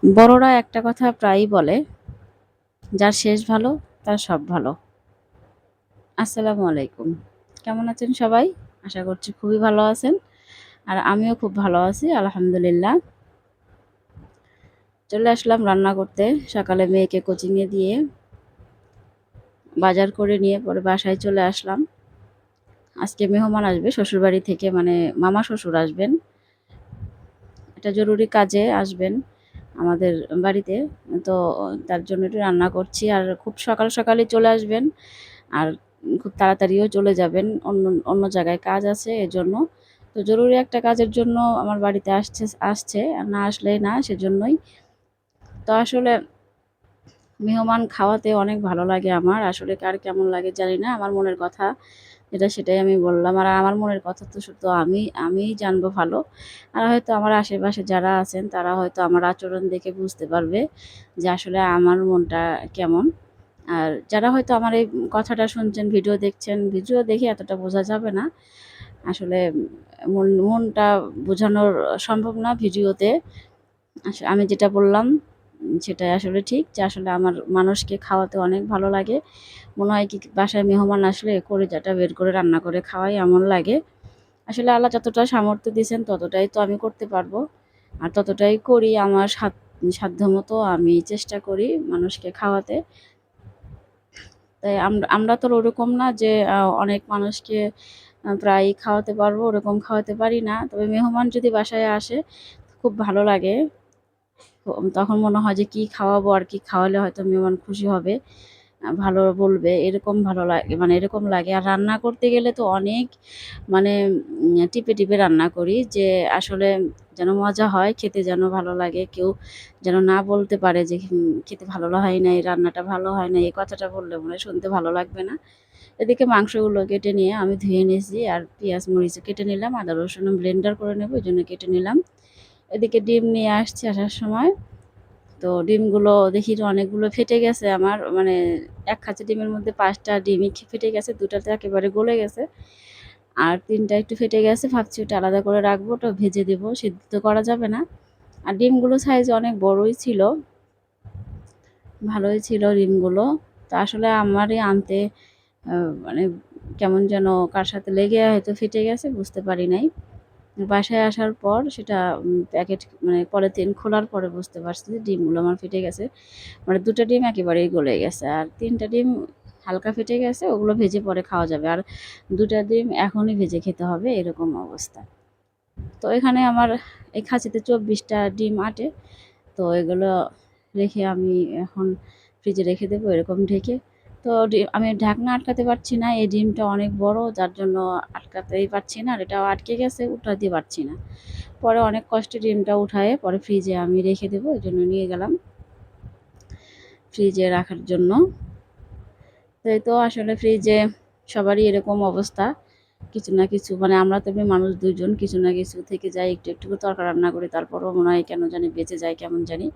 বড়রা একটা কথা প্রায়ই বলে, যার শেষ ভালো তার সব ভালো। আসসালামু আলাইকুম। কেমন আছেন সবাই? আশা করছি খুবই ভালো আছেন। আর আমিও খুব ভালো আছি আলহামদুলিল্লাহ। চলে আসলাম রান্না করতে। সকালে মেয়েকে কোচিংয়ে দিয়ে বাজার করে নিয়ে পরে বাসায় চলে আসলাম। আজকে মেহমান আসবে শ্বশুরবাড়ি থেকে, মানে মামা শ্বশুর আসবেন। একটা জরুরি কাজে আসবেন আমাদের বাড়িতে। তো তার জন্য একটু রান্না করছি। আর খুব সকালে চলে আসবেন। আর খুব তাড়াতাড়িও চলে যাবেন, অন্য অন্য জায়গায় কাজ আছে এজন্য। তো জরুরি একটা কাজের জন্য আমার বাড়িতে আসছে, আর না আসলেই না, সেজন্যই। তো আসলে মেহমান খাওয়াতে অনেক ভালো লাগে আমার। আসলে কার কেমন লাগে জানি না। আমার মনের কথা যেটা সেটাই আমি বললাম। আর আমার মনের কথা তো শুধু আমিই জানবো ভালো। আর হয়তো আমার আশেপাশে যারা আছেন তারা হয়তো আমার আচরণ দেখে বুঝতে পারবে যে আসলে আমার মনটা কেমন। আর যারা হয়তো আমার এই কথাটা শুনছেন, ভিডিও দেখছেন, ভিডিও দেখে এতটা বোঝা যাবে না। আসলে মনটা বোঝানোর সম্ভব না ভিডিওতে। আমি যেটা বললাম সেটাই আসলে ঠিক, যে আসলে আমার মানুষকে খাওয়াতে অনেক ভালো লাগে। মনে হয় কি বাসায় মেহমান আসলে কলিজাটা বের করে রান্না করে খাওয়াই এমন লাগে। আসলে আল্লাহ যতটা সামর্থ্য দিয়েছেন ততটাই তো আমি করতে পারবো। আর ততটাই করি, আমার সাধ্যমতো আমি চেষ্টা করি মানুষকে খাওয়াতে। তাই আমরা তো আর ওরকম না যে অনেক মানুষকে প্রায়ই খাওয়াতে পারবো, ওরকম খাওয়াতে পারি না। তবে মেহমান যদি বাসায় আসে খুব ভালো লাগে। তখন মনে হয় যে কি খাওয়াবো, আর কি খাওয়ালে হয়তো মেহমান খুশি হবে, ভালো বলবে, এরকম ভালো লাগে, মানে এরকম লাগে। আর রান্না করতে গেলে তো অনেক মানে টিপে রান্না করি, যে আসলে যেন মজা হয়, খেতে যেন ভালো লাগে। কেউ যেন না বলতে পারে যে খেতে ভালো হয় নাই, রান্নাটা ভালো হয় নাই। এই কথাটা বললে মনে হয় শুনতে ভালো লাগবে না। এদিকে মাংসগুলো কেটে নিয়ে আমি ধুয়ে নিয়েছি, আর পেঁয়াজ মরিচও কেটে নিলাম, আদা রসুন ব্লেন্ডার করে নেবো, এই জন্য কেটে নিলাম। এদিকে ডিম নিয়ে আসছি আসার সময়। তো ডিমগুলো দেখি যে অনেকগুলো ফেটে গেছে আমার, মানে এক কাঁচি ডিমের মধ্যে ৫টা ডিমই ফেটে গেছে, ২টা তো একেবারে গলে গেছে। আর ৩টা একটু ফেটে গেছে, ভাবছি ওটা আলাদা করে রাখবো, ওটা ভেজে দেবো, সিদ্ধ তো করা যাবে না। আর ডিমগুলো সাইজ অনেক বড়ই ছিল, ভালোই ছিল ডিমগুলো। তো আসলে আমারই আনতে মানে কেমন যেন কার সাথে লেগে হয়তো ফেটে গেছে, বুঝতে পারি নাই। বাসায় আসার পর সেটা প্যাকেট, মানে পলিথিন খোলার পরে বুঝতে পারছি যে ডিমগুলো আমার ফেটে গেছে। মানে ২টা ডিম একেবারেই গলে গেছে, আর ৩টা ডিম হালকা ফেটে গেছে, ওগুলো ভেজে পরে খাওয়া যাবে। আর ২টা ডিম এখনই ভেজে খেতে হবে, এরকম অবস্থা। তো এখানে আমার এই খাঁচিতে ২৪টা ডিম আটে। তো এগুলো রেখে আমি এখন ফ্রিজে রেখে দেবো এরকম ঢেকে। তো আমি ঢাকনা আটকাতে পারছি না, এই ডিমটা অনেক বড়, যার জন্য আটকাতেই পারছি না। আর এটাও আটকে গেছে, উঠাতে পারছি না। পরে অনেক কষ্টে ডিমটা উঠায়ে পরে ফ্রিজে আমি রেখে দেবো, এই জন্য নিয়ে গেলাম ফ্রিজে রাখার জন্য। তাই তো আসলে ফ্রিজে সবারই এরকম অবস্থা, কিছু না কিছু, মানে আমরা তো মানুষ দুইজন, কিছু না কিছু থেকে যায়, একটু একটু করে তরকারি রান্না করি, তারপরও মনে হয় কেন জানি বেঁচে যায় কেমন জানি।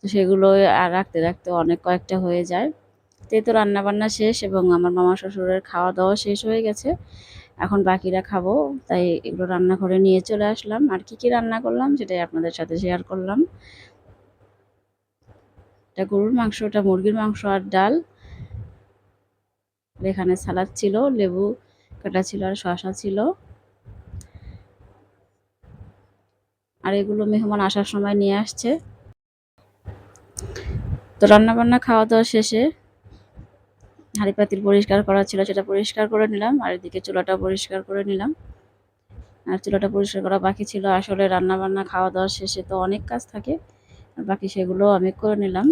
তো সেগুলো আর রাখতে অনেক কয়েকটা হয়ে যায়। তাই তো রান্নাবান্না শেষ, এবং আমার মামা শ্বশুরের খাওয়া দাওয়া শেষ হয়ে গেছে। এখন বাকিরা খাবো, তাই এগুলো রান্নাঘরে নিয়ে চলে আসলাম। আর কি রান্না করলাম সেটাই আপনাদের সাথে শেয়ার করলাম। এটা গরুর মাংস, এটা মুরগির মাংস, আর ডাল। এখানে সালাদ ছিল, লেবু কাটা ছিল, আর শসা ছিল। আর এগুলো মেহমান আসার সময় নিয়ে আসছে। তো রান্নাবান্না খাওয়া দাওয়া শেষে হাঁড়ি পাতিল পরিষ্কার করা ছিল, সেটা পরিষ্কার করে নিলাম। আর এদিকে চুলাটা পরিষ্কার করে নিলাম। আর চুলাটা পরিষ্কার করা বাকি ছিল। আসলে রান্নাবান্না খাওয়া দাওয়া শেষে তো অনেক কাজ থাকে, আর বাকি সেগুলো আমি করে নিলাম।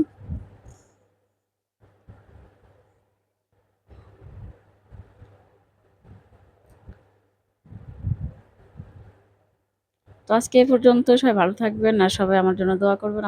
তো আজকে এই পর্যন্ত, সবাই ভালো থাকবেন আর সবাই আমার জন্য দোয়া করবেন।